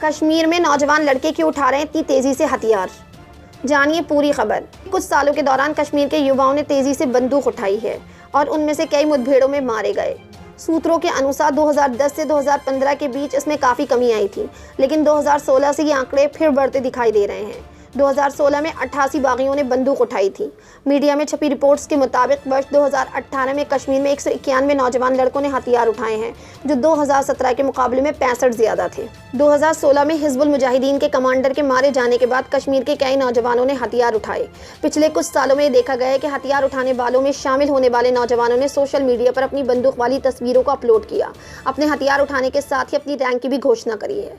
कश्मीर में नौजवान लड़के क्यों उठा रहे हैं इतनी तेज़ी से हथियार, जानिए पूरी खबर। कुछ सालों के दौरान कश्मीर के युवाओं ने तेज़ी से बंदूक उठाई है और उनमें से कई मुठभेड़ों में मारे गए। सूत्रों के अनुसार 2010 से 2015 के बीच इसमें काफ़ी कमी आई थी, लेकिन 2016 से ये आंकड़े फिर बढ़ते दिखाई दे रहे हैं। 2016 में 88 बागियों ने बंदूक उठाई थी। मीडिया में छपी रिपोर्ट्स के मुताबिक वर्ष 2018 में कश्मीर में 191 नौजवान लड़कों ने हथियार उठाए हैं, जो 2017 के मुकाबले में 65 ज़्यादा थे। 2016 में हिजबुल मुजाहिदीन के कमांडर के मारे जाने के बाद कश्मीर के कई नौजवानों ने हथियार उठाए। पिछले कुछ सालों में देखा गया है कि हथियार उठाने वालों में शामिल होने वाले नौजवानों ने सोशल मीडिया पर अपनी बंदूक वाली तस्वीरों को अपलोड किया। अपने हथियार उठाने के साथ ही अपनी रैंक की भी घोषणा करी है।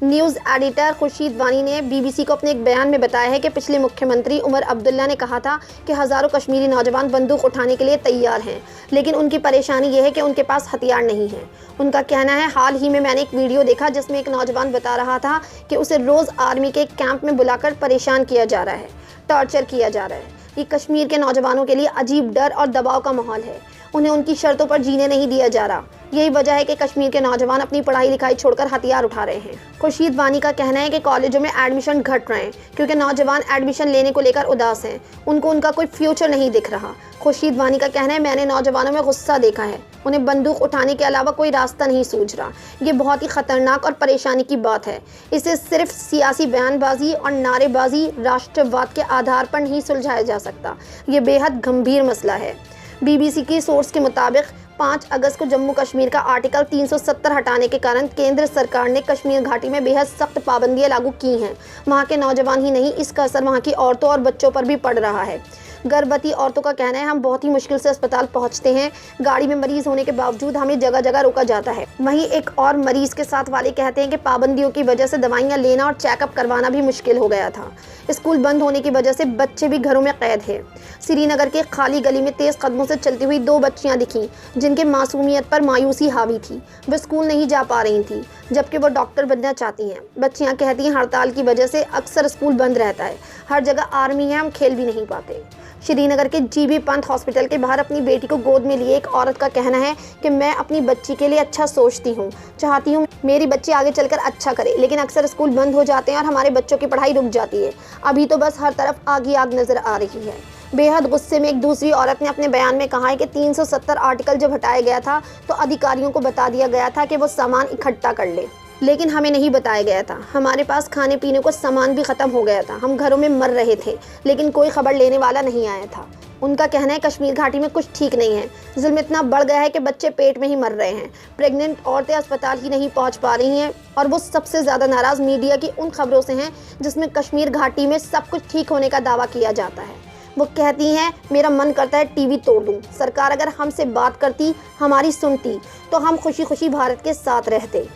न्यूज़ एडिटर खुर्शीद वानी ने BBC को अपने एक बयान में बताया है कि पिछले मुख्यमंत्री उमर अब्दुल्ला ने कहा था कि हज़ारों कश्मीरी नौजवान बंदूक उठाने के लिए तैयार हैं, लेकिन उनकी परेशानी यह है कि उनके पास हथियार नहीं है। उनका कहना है, हाल ही में मैंने एक वीडियो देखा जिसमें एक नौजवान बता रहा था कि उसे रोज़ आर्मी के कैंप में बुलाकर परेशान किया जा रहा है, टॉर्चर किया जा रहा है। ये कश्मीर के नौजवानों के लिए अजीब डर और दबाव का माहौल है। उन्हें उनकी शर्तों पर जीने नहीं दिया जा रहा। यही वजह है कि कश्मीर के नौजवान अपनी पढ़ाई लिखाई छोड़कर हथियार उठा रहे हैं। खुर्शीद वानी का कहना है कि कॉलेजों में एडमिशन घट रहे हैं क्योंकि नौजवान एडमिशन लेने को लेकर उदास हैं। उनको उनका कोई फ्यूचर नहीं दिख रहा। खुर्शीद वानी का कहना है, मैंने नौजवानों में गुस्सा देखा है। उन्हें बंदूक उठाने के अलावा कोई रास्ता नहीं सूझ रहा। ये बहुत ही खतरनाक और परेशानी की बात है। इसे सिर्फ सियासी बयानबाजी और नारेबाजी, राष्ट्रवाद के आधार पर नहीं सुलझाया जा सकता। ये बेहद गंभीर मसला है। BBC की सोर्स के मुताबिक 5 अगस्त को जम्मू कश्मीर का आर्टिकल 370 हटाने के कारण केंद्र सरकार ने कश्मीर घाटी में बेहद सख्त पाबंदियां लागू की हैं। वहां के नौजवान ही नहीं, इसका असर वहां की औरतों और बच्चों पर भी पड़ रहा है। गर्भवती औरतों का कहना है, हम बहुत ही मुश्किल से अस्पताल पहुंचते हैं। गाड़ी में मरीज होने के बावजूद हमें जगह जगह रोका जाता है। वहीं एक और मरीज के साथ वाले कहते हैं कि पाबंदियों की वजह से दवाइयां लेना और चेकअप करवाना भी मुश्किल हो गया था। स्कूल बंद होने की वजह से बच्चे भी घरों में कैद हैं। श्रीनगर के खाली गली में तेज़ कदमों से चलती हुई 2 बच्चियां दिखीं जिनके मासूमियत पर मायूसी हावी थी। वे स्कूल नहीं जा पा रही थी, जबकि वो डॉक्टर बनना चाहती हैं। बच्चियां कहती हैं, हड़ताल की वजह से अक्सर स्कूल बंद रहता है। हर जगह आर्मी है, हम खेल भी नहीं पाते। श्रीनगर के GB पंत हॉस्पिटल के बाहर अपनी बेटी को गोद में लिए एक औरत का कहना है कि मैं अपनी बच्ची के लिए अच्छा सोचती हूँ, चाहती हूँ मेरी बच्ची आगे चलकर अच्छा करे, लेकिन अक्सर स्कूल बंद हो जाते हैं और हमारे बच्चों की पढ़ाई रुक जाती है। अभी तो बस हर तरफ आग ही आग नज़र आ रही है। बेहद गुस्से में एक दूसरी औरत ने अपने बयान में कहा है कि 370 आर्टिकल जब हटाया गया था तो अधिकारियों को बता दिया गया था कि वो सामान इकट्ठा कर ले, लेकिन हमें नहीं बताया गया था। हमारे पास खाने पीने को सामान भी ख़त्म हो गया था। हम घरों में मर रहे थे, लेकिन कोई खबर लेने वाला नहीं आया था। उनका कहना है, कश्मीर घाटी में कुछ ठीक नहीं है। जुल्म इतना बढ़ गया है कि बच्चे पेट में ही मर रहे हैं। प्रेग्नेंट औरतें अस्पताल ही नहीं पहुंच पा रही हैं और वो सबसे ज़्यादा नाराज़ मीडिया की उन खबरों से हैं जिसमें कश्मीर घाटी में सब कुछ ठीक होने का दावा किया जाता है। वो कहती हैं, मेरा मन करता है टीवी तोड़ दूँ। सरकार अगर हमसे बात करती, हमारी सुनती, तो हम खुशी खुशी भारत के साथ रहते।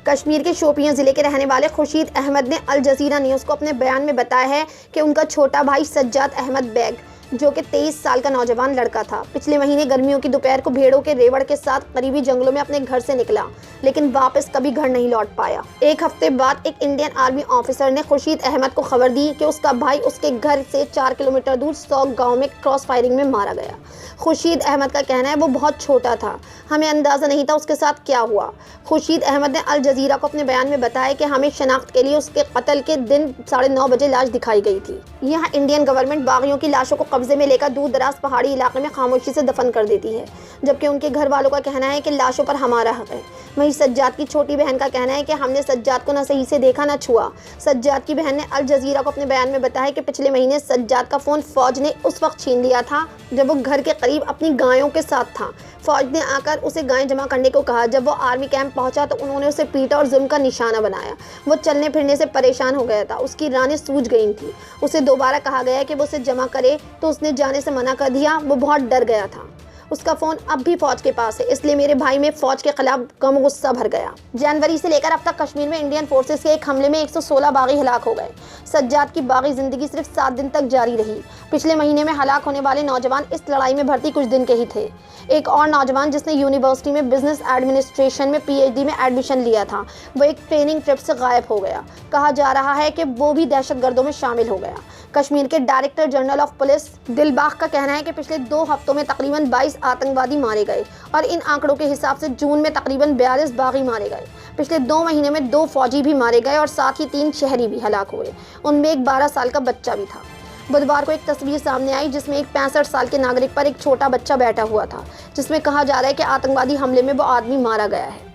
कश्मीर के शोपियां ज़िले के रहने वाले खुर्शीद अहमद ने अल जज़ीरा न्यूज़ को अपने बयान में बताया है कि उनका छोटा भाई सज्जाद अहमद बेग, जो कि 23 साल का नौजवान लड़का था, पिछले महीने गर्मियों की दोपहर को भेड़ों के रेवड़ के साथ करीबी जंगलों में अपने घर से निकला, लेकिन वापस कभी घर नहीं लौट पाया। एक हफ्ते बाद एक इंडियन आर्मी ऑफिसर ने खुर्शीद अहमद को खबर दी कि उसका भाई उसके घर से 4 किलोमीटर दूर सौग गाँव में क्रॉस फायरिंग में मारा गया। खुर्शीद अहमद का कहना है, वो बहुत छोटा था, हमें अंदाज़ा नहीं था उसके साथ क्या हुआ। खुर्शीद अहमद ने अल जज़ीरा को अपने बयान में बताया कि हमें शनाख्त के लिए उसके कत्ल के दिन 9:30 बजे लाश दिखाई गई थी। यहाँ इंडियन गवर्नमेंट बागियों की लाशों को कब्जे में लेकर दूर दराज पहाड़ी इलाके में खामोशी से दफन कर देती है, जबकि उनके घर वालों का कहना है कि लाशों पर हमारा हक है। वहीं सज्जाद की छोटी बहन का कहना है कि हमने सज्जाद को न सही से देखा न छुआ। सज्जाद की बहन ने अल जज़ीरा को अपने बयान में बताया कि पिछले महीने सज्जाद का फ़ोन फ़ौज ने उस वक्त छीन लिया था जब वो घर के करीब अपनी गायों के साथ था। फ़ौज ने आकर उसे गायें जमा करने को कहा। जब वो आर्मी कैंप पहुंचा तो उन्होंने उसे पीटा और जुल्म का निशाना बनाया। वो चलने फिरने से परेशान हो गया था, उसकी रानें सूज गई थी। उसे दोबारा कहा गया कि वो उसे जमा करे तो उसने जाने से मना कर दिया। वो बहुत डर गया था। उसका फ़ोन अब भी फ़ौज के पास है, इसलिए मेरे भाई में फ़ौज के खिलाफ गम गुस्सा भर गया। जनवरी से लेकर अब तक कश्मीर में इंडियन फोर्सेस के एक हमले में 116 बागी हलाक हो गए। सज्जाद की बागी ज़िंदगी सिर्फ 7 दिन तक जारी रही। पिछले महीने में हलाक होने वाले नौजवान इस लड़ाई में भर्ती कुछ दिन के ही थे। एक और नौजवान जिसने यूनिवर्सिटी में बिजनेस एडमिनिस्ट्रेशन में PhD में एडमिशन लिया था, वो एक ट्रेनिंग ट्रिप से गायब हो गया। कहा जा रहा है कि वो भी दहशतगर्दों में शामिल हो गया। कश्मीर के director general of police Dilbag का कहना है कि पिछले 2 हफ्तों में तकरीबन 22 आतंकवादी मारे गए और इन आंकड़ों के हिसाब से जून में तकरीबन 42 बागी मारे गए। पिछले 2 महीने में 2 फौजी भी मारे गए और साथ ही 3 शहरी भी हलाक हुए। उनमें एक 12 साल का बच्चा भी था। बुधवार को एक तस्वीर सामने आई जिसमें एक 65 साल के नागरिक पर एक छोटा बच्चा बैठा हुआ था, जिसमें कहा जा रहा है कि आतंकवादी हमले में वो आदमी मारा गया है।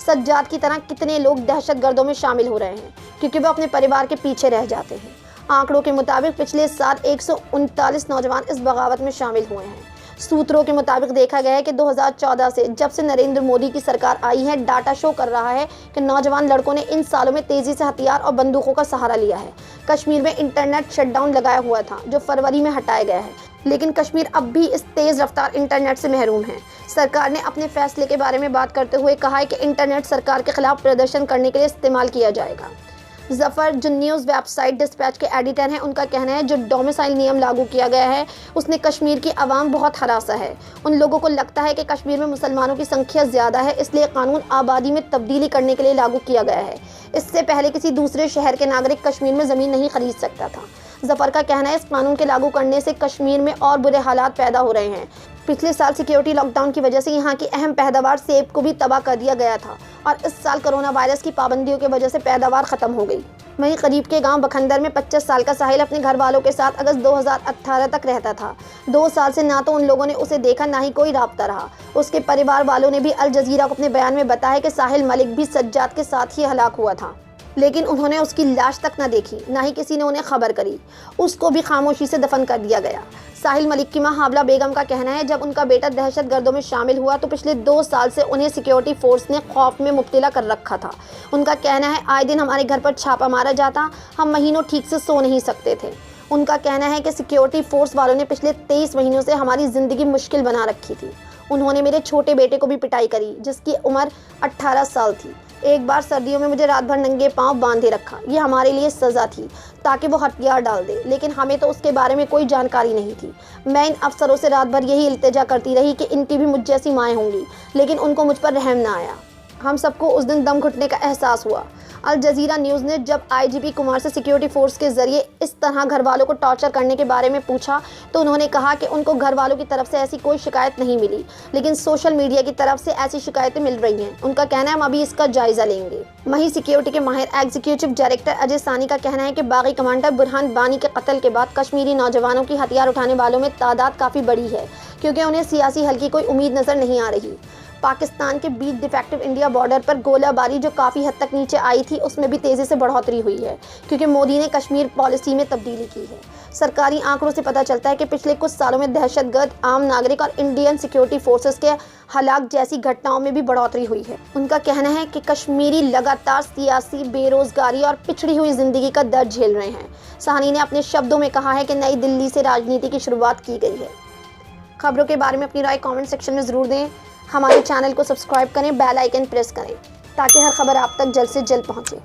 सज्जाद की तरह कितने लोग दहशतगर्दों में शामिल हो रहे हैं क्योंकि वो अपने परिवार के पीछे रह जाते हैं। आंकड़ों के मुताबिक पिछले साल 139 नौजवान इस बगावत में शामिल हुए हैं। सूत्रों के मुताबिक देखा गया है कि 2014 से जब से नरेंद्र मोदी की सरकार आई है, डाटा शो कर रहा है कि नौजवान लड़कों ने इन सालों में तेजी से हथियार और बंदूकों का सहारा लिया है। कश्मीर में इंटरनेट शटडाउन लगाया हुआ था जो फरवरी में हटाया गया है, लेकिन कश्मीर अब भी इस तेज रफ्तार इंटरनेट से महरूम है। सरकार ने अपने फैसले के बारे में बात करते हुए कहा है कि इंटरनेट सरकार के खिलाफ प्रदर्शन करने के लिए इस्तेमाल किया जाएगा। जफर जो न्यूज़ वेबसाइट डिस्पैच के एडिटर हैं, उनका कहना है जो डोमिसाइल नियम लागू किया गया है उसने कश्मीर की आवाम बहुत हरासा है। उन लोगों को लगता है कि कश्मीर में मुसलमानों की संख्या ज़्यादा है, इसलिए कानून आबादी में तब्दीली करने के लिए लागू किया गया है। इससे पहले किसी दूसरे शहर के नागरिक कश्मीर में ज़मीन नहीं खरीद सकता था। जफर का कहना है इस कानून के लागू करने से कश्मीर में और बुरे हालात पैदा हो रहे हैं। पिछले साल सिक्योरिटी लॉकडाउन की वजह से यहाँ की अहम पैदावार सेब को भी तबाह कर दिया गया था और इस साल कोरोना वायरस की पाबंदियों की वजह से पैदावार खत्म हो गई। वहीं करीब के गांव बखंदर में 25 साल का साहिल अपने घर वालों के साथ अगस्त 2018 तक रहता था। 2 साल से ना तो उन लोगों ने उसे देखा, ना ही कोई राब्ता रहा। उसके परिवार वालों ने भी अल जजीरा को अपने बयान में बताया कि साहिल मलिक भी सज्जाद के साथ ही हलाक हुआ था, लेकिन उन्होंने उसकी लाश तक न देखी, ना ही किसी ने उन्हें खबर करी। उसको भी खामोशी से दफन कर दिया गया। साहिल मलिक की मां हावला बेगम का कहना है जब उनका बेटा दहशतगर्दों में शामिल हुआ तो पिछले 2 साल से उन्हें सिक्योरिटी फोर्स ने खौफ में मुब्तला कर रखा था। उनका कहना है आए दिन हमारे घर पर छापा मारा जाता, हम महीनों ठीक से सो नहीं सकते थे। उनका कहना है कि सिक्योरिटी फोर्स वालों ने पिछले 23 महीनों से हमारी ज़िंदगी मुश्किल बना रखी थी। उन्होंने मेरे छोटे बेटे को भी पिटाई करी जिसकी उम्र 18 साल थी। एक बार सर्दियों में मुझे रात भर नंगे पांव बांधे रखा। ये हमारे लिए सज़ा थी ताकि वो हथियार डाल दे, लेकिन हमें तो उसके बारे में कोई जानकारी नहीं थी। मैं इन अफसरों से रात भर यही इल्तिजा करती रही कि इनकी भी मुझ जैसी माएँ होंगी, लेकिन उनको मुझ पर रहम ना आया। हम सबको उस दिन दम घुटने का एहसास हुआ। अल जजीरा न्यूज़ ने जब आईजीपी कुमार से सिक्योरिटी फोर्स के जरिए इस तरह घर वालों को टॉर्चर करने के बारे में पूछा तो उन्होंने कहा कि उनको घर वालों की तरफ से ऐसी कोई शिकायत नहीं मिली, लेकिन सोशल मीडिया की तरफ से ऐसी शिकायतें मिल रही हैं। उनका कहना है हम अभी इसका जायजा लेंगे। वहीं सिक्योरिटी के माहिर एग्जीक्यूटिव डायरेक्टर अजय सानी का कहना है कि बागी कमांडर बुरहान बानी के कत्ल के बाद कश्मीरी नौजवानों की हथियार उठाने वालों में तादाद काफ़ी बड़ी है, क्योंकि उन्हें सियासी हल की कोई उम्मीद नज़र नहीं आ रही। पाकिस्तान के बीच डिफेक्टिव इंडिया बॉर्डर पर गोलाबारी जो काफ़ी हद तक नीचे आई थी उसमें भी तेज़ी से बढ़ोतरी हुई है, क्योंकि मोदी ने कश्मीर पॉलिसी में तब्दीली की है। सरकारी आंकड़ों से पता चलता है कि पिछले कुछ सालों में दहशतगर्द, आम नागरिक और इंडियन सिक्योरिटी फोर्सेस के हलाक जैसी घटनाओं में भी बढ़ोतरी हुई है। उनका कहना है कि कश्मीरी लगातार सियासी बेरोजगारी और पिछड़ी हुई ज़िंदगी का दर्द झेल रहे हैं। साहनी ने अपने शब्दों में कहा है कि नई दिल्ली से राजनीति की शुरुआत की गई है। खबरों के बारे में अपनी राय कमेंट सेक्शन में ज़रूर दें। हमारे चैनल को सब्सक्राइब करें, बेल आइकन प्रेस करें ताकि हर खबर आप तक जल्द से जल्द पहुंचे।